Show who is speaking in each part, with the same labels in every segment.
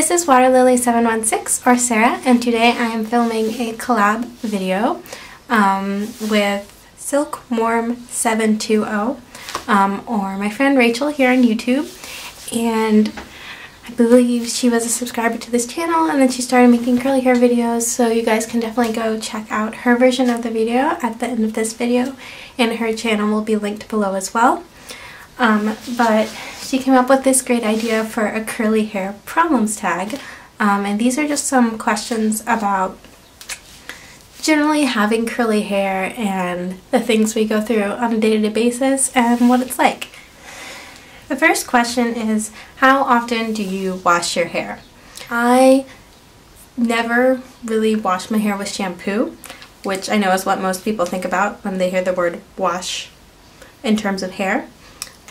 Speaker 1: This is Waterlily716 or Sarah, and today I am filming a collab video with Silkworm720 or my friend Rachel here on YouTube, and I believe she was a subscriber to this channel and then she started making curly hair videos, so you guys can definitely go check out her version of the video at the end of this video, and her channel will be linked below as well. But she came up with this great idea for a curly hair problems tag, and these are just some questions about generally having curly hair and the things we go through on a day-to-day basis and what it's like. The first question is, how often do you wash your hair? I never really wash my hair with shampoo, which I know is what most people think about when they hear the word wash in terms of hair.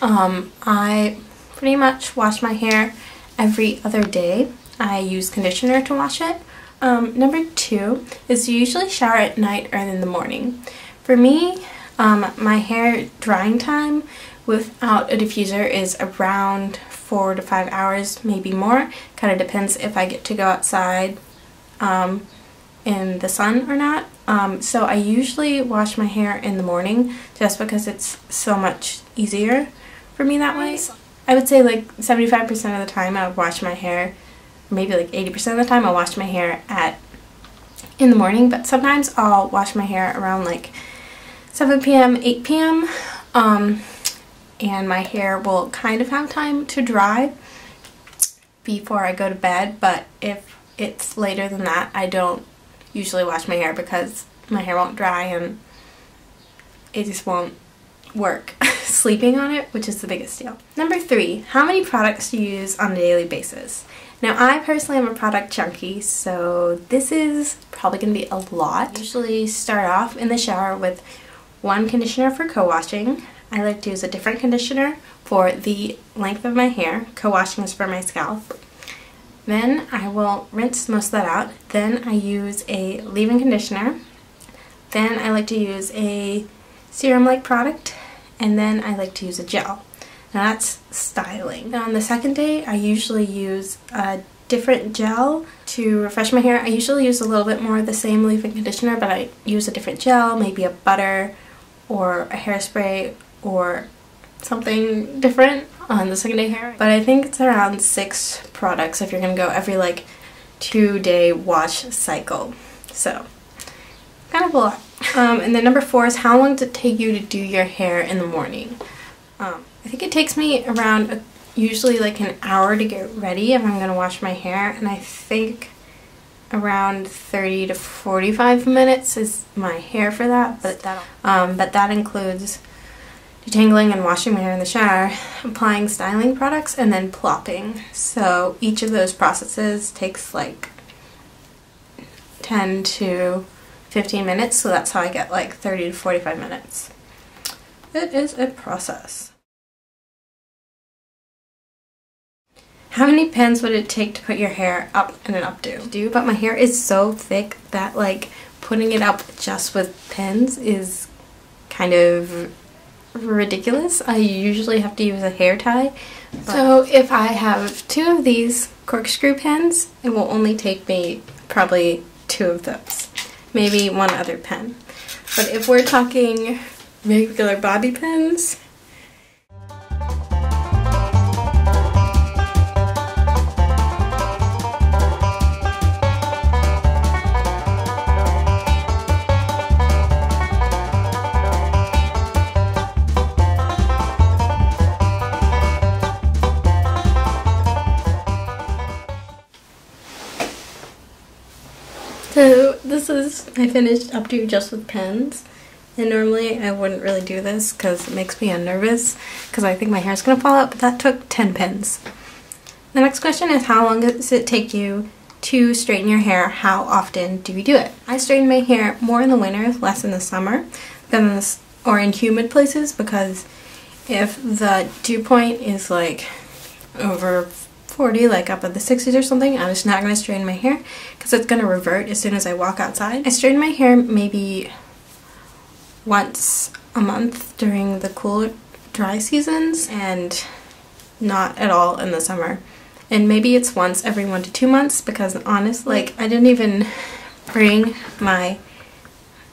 Speaker 1: I pretty much wash my hair every other day. I use conditioner to wash it. Number two is you usually shower at night or in the morning. For me, my hair drying time without a diffuser is around 4 to 5 hours, maybe more. Kind of depends if I get to go outside in the sun or not. So I usually wash my hair in the morning just because it's so much easier for me that way. I would say like 75% of the time I would wash my hair, maybe like 80% of the time I'll wash my hair in the morning, but sometimes I'll wash my hair around like 7 p.m., 8 p.m. And my hair will kind of have time to dry before I go to bed, but if it's later than that, I don't usually wash my hair because my hair won't dry and it just won't work sleeping on it, which is the biggest deal. Number three, how many products do you use on a daily basis? Now, I personally am a product junkie, so this is probably going to be a lot. I usually start off in the shower with one conditioner for co-washing. I like to use a different conditioner for the length of my hair. Co-washing is for my scalp. Then I will rinse most of that out. Then I use a leave-in conditioner. Then I like to use a serum-like product, and then I like to use a gel. Now that's styling. Now on the second day, I usually use a different gel to refresh my hair. I usually use a little bit more of the same leave-in conditioner, but I use a different gel, maybe a butter or a hairspray or something different on the second day hair. But I think it's around 6 products if you're gonna go every like 2-day wash cycle. So kind of a lot. And then number 4 is, how long does it take you to do your hair in the morning? I think it takes me around usually like an hour to get ready if I'm going to wash my hair, and I think around 30 to 45 minutes is my hair for that, but that includes detangling and washing my hair in the shower, applying styling products, and then plopping. So each of those processes takes like 10 to 15 minutes, so that's how I get like 30 to 45 minutes. It is a process. How many pins would it take to put your hair up in an updo? But my hair is so thick that like putting it up just with pins is kind of ridiculous. I usually have to use a hair tie. So if I have 2 of these corkscrew pins, it will only take me probably 2 of those. Maybe 1 other pen. But if we're talking regular bobby pins, so this is my finished updo just with pins, and normally I wouldn't really do this because it makes me nervous because I think my hair's gonna fall out, but that took 10 pins. The next question is, how long does it take you to straighten your hair? How often do you do it? I straighten my hair more in the winter, less in the summer, or in humid places, because if the dew point is like over 40, like up at the 60s or something, I'm just not going to straighten my hair because it's going to revert as soon as I walk outside. I straighten my hair maybe once a month during the cooler, dry seasons, and not at all in the summer. and maybe it's once every 1 to 2 months, because honestly, like, I didn't even bring my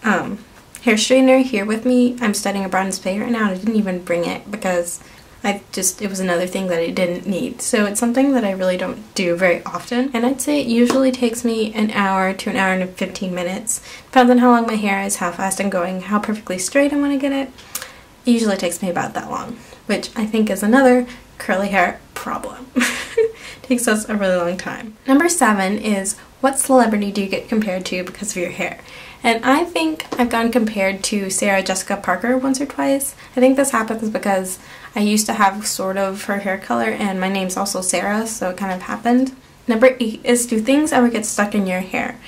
Speaker 1: hair straightener here with me. I'm studying abroad in Spain right now, and I didn't even bring it because it was another thing that I didn't need. So it's something that I really don't do very often, and I'd say it usually takes me an hour to an hour and 15 minutes. Depends on how long my hair is, how fast I'm going, how perfectly straight I want to get it. It usually takes me about that long, which I think is another curly hair problem. Takes us a really long time. Number 7 is, what celebrity do you get compared to because of your hair? And I think I've gotten compared to Sarah Jessica Parker once or twice. I think this happens because I used to have sort of her hair color, and my name's also Sarah, so it kind of happened. Number 8 is, do things ever get stuck in your hair,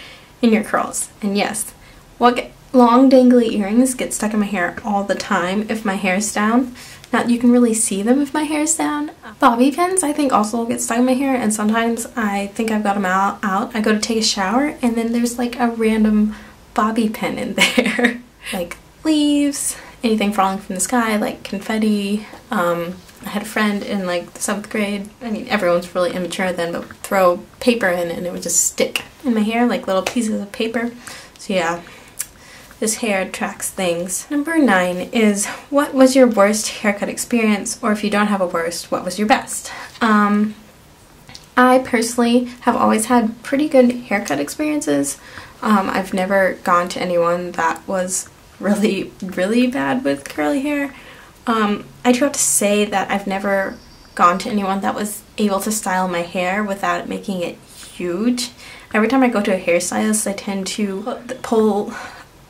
Speaker 1: in your curls? And yes, long dangly earrings get stuck in my hair all the time if my hair's down. Now, you can really see them if my hair's down. Bobby pins, I think, also get stuck in my hair, and sometimes I think I've got them out. I go to take a shower, and then there's like a random bobby pin in there. Like leaves, anything falling from the sky, like confetti. I had a friend in like the 7th grade, I mean, everyone's really immature then, but throw paper in and it would just stick in my hair, like little pieces of paper. So yeah. This hair attracts things. Number 9 is, what was your worst haircut experience? Or if you don't have a worst, what was your best? I personally have always had pretty good haircut experiences. I've never gone to anyone that was really, really bad with curly hair. I do have to say that I've never gone to anyone that was able to style my hair without making it huge. Every time I go to a hairstylist, I tend to pull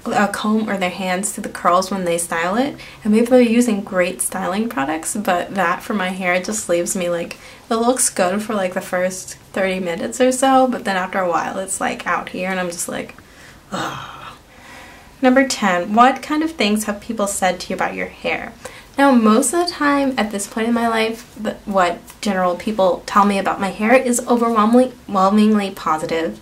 Speaker 1: a comb or their hands through the curls when they style it, and maybe they're using great styling products, but that for my hair just leaves me like, it looks good for like the first 30 minutes or so, but then after a while it's like out here and I'm just like, ugh. Number 10, what kind of things have people said to you about your hair? Now, most of the time at this point in my life, what general people tell me about my hair is overwhelmingly positive.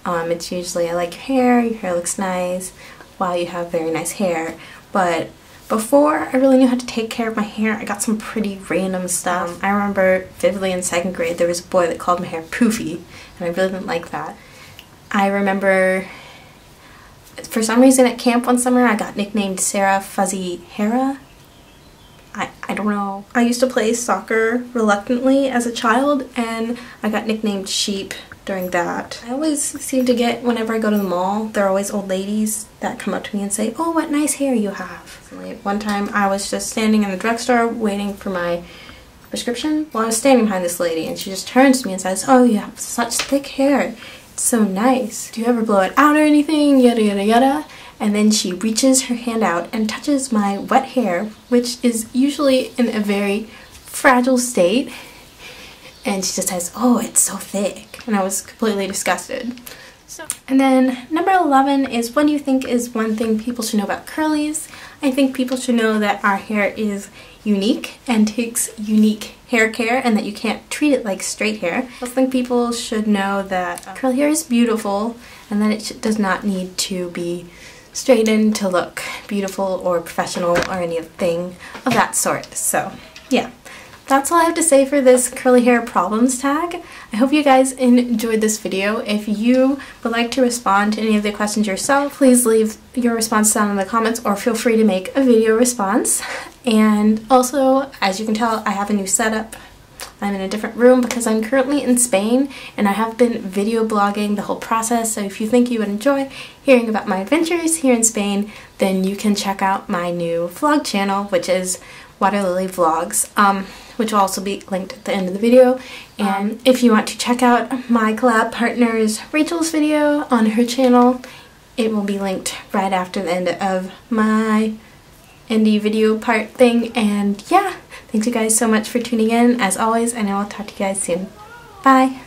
Speaker 1: It's usually, I like your hair looks nice, wow, you have very nice hair. But before I really knew how to take care of my hair, I got some pretty random stuff. I remember vividly in 2nd grade there was a boy that called my hair poofy, and I really didn't like that. I remember for some reason at camp one summer I got nicknamed Sarah Fuzzy Hera. I don't know. I used to play soccer reluctantly as a child, and I got nicknamed Sheep during that. I always seem to get, whenever I go to the mall, there are always old ladies that come up to me and say, oh, what nice hair you have. One time I was just standing in the drugstore waiting for my prescription. Well, I was standing behind this lady and she just turns to me and says, oh, you have such thick hair. It's so nice. Do you ever blow it out or anything? Yada yada yada. And then she reaches her hand out and touches my wet hair, which is usually in a very fragile state. And she just says, oh, it's so thick. And I was completely disgusted. And then number 11 is, what do you think is one thing people should know about curlies? I think people should know that our hair is unique and takes unique hair care, and that you can't treat it like straight hair. I think people should know that curly hair is beautiful and that it does not need to be straightened to look beautiful or professional or anything of that sort. So yeah. That's all I have to say for this curly hair problems tag. I hope you guys enjoyed this video. If you would like to respond to any of the questions yourself, please leave your response down in the comments or feel free to make a video response. And also, as you can tell, I have a new setup. I'm in a different room because I'm currently in Spain and I have been video blogging the whole process. So if you think you would enjoy hearing about my adventures here in Spain, then you can check out my new vlog channel, which is Water Lily Vlogs, which will also be linked at the end of the video. And if you want to check out my collab partner's Rachel's video on her channel, it will be linked right after the end of my indie video part thing. And yeah, thanks you guys so much for tuning in as always, and I will talk to you guys soon. Bye!